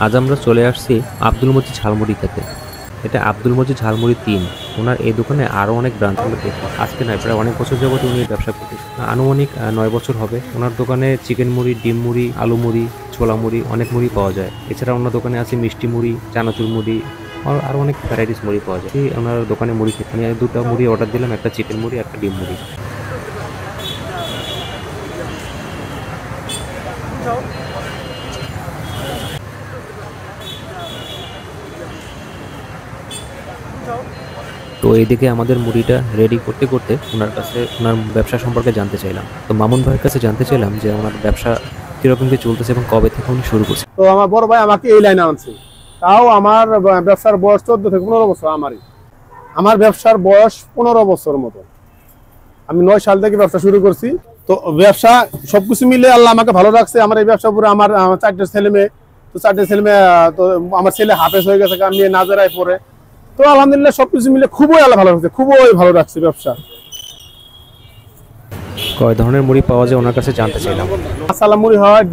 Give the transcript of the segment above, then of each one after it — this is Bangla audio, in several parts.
আজ আমরা চলে আসছি আব্দুল মজিদ ঝালমুড়ি খেতে। এটা আব্দুল মজিদ ঝালমুড়ি ৩। ওনার এই দোকানে আরও অনেক ব্রাঞ্চ হলো দেখি। আজকে নয়, প্রায় অনেক বছর যাবত উনি এই ব্যবসা করতেছে। আনুমানিক ৯ বছর হবে। ওনার দোকানে চিকেন মুড়ি, ডিম মুড়ি, আলু মুড়ি, ছোলা মুড়ি, অনেক মুড়ি পাওয়া যায়। এছাড়া ওনার দোকানে আছে মিষ্টি মুড়ি, চানাচুর মুড়ি, আরও অনেক ভ্যারাইটিস মুড়ি পাওয়া যায়। ওনার দোকানে মুড়ি খেতে আমি দুটো মুড়ি অর্ডার দিলাম, একটা চিকেন মুড়ি, একটা ডিম মুড়ি। তো এইদিকে আমাদের মুড়িটা রেডি করতে করতে ওনার কাছে ওনার ব্যবসা সম্পর্কে জানতে চাইলাম। তো মামুন ভাইয়ের কাছে জানতে চাইলাম যে ওনার ব্যবসা কিরকম কি চলতেছে এবং কবে থেকে উনি শুরু করছে। তো আমার বড় ভাই আমাকে এই লাইনে আনছে। তাও আমার ব্যবসার বয়স 14 থেকে 15 বছর। আমার ব্যবসার বয়স 15 বছর মতো। আমি 9 সাল থেকে ব্যবসা শুরু করছি। তো ব্যবসা সবকিছু মিলে আল্লাহ আমাকে ভালো রাখছে। আমার এই ব্যবসা পুরো আমার 4টে ছেলে মেয়ে। তো 4টে ছেলে মেয়ে, তো আমার ছেলে হাফেজ হয়ে গেছে, মেয়ে নাজেরায় পড়ে। তো আলহামদুলিল্লাহ সবকিছু মিলে খুবই আল্লাহ ভালো রাখছে, খুবই ভালো রাখছে ব্যবসা। কয় ধরনের মুড়ি পাওয়া যায় ওনার কাছে জানতে চাইলাম। মশলা মুড়ি হয়,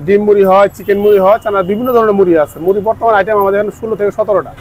ডিম মুড়ি হয়, চিকেন মুড়ি হয়, চানা, বিভিন্ন ধরনের মুড়ি আছে। মুড়ি বর্তমান আইটেম আমাদের এখানে 16 থেকে 17টা।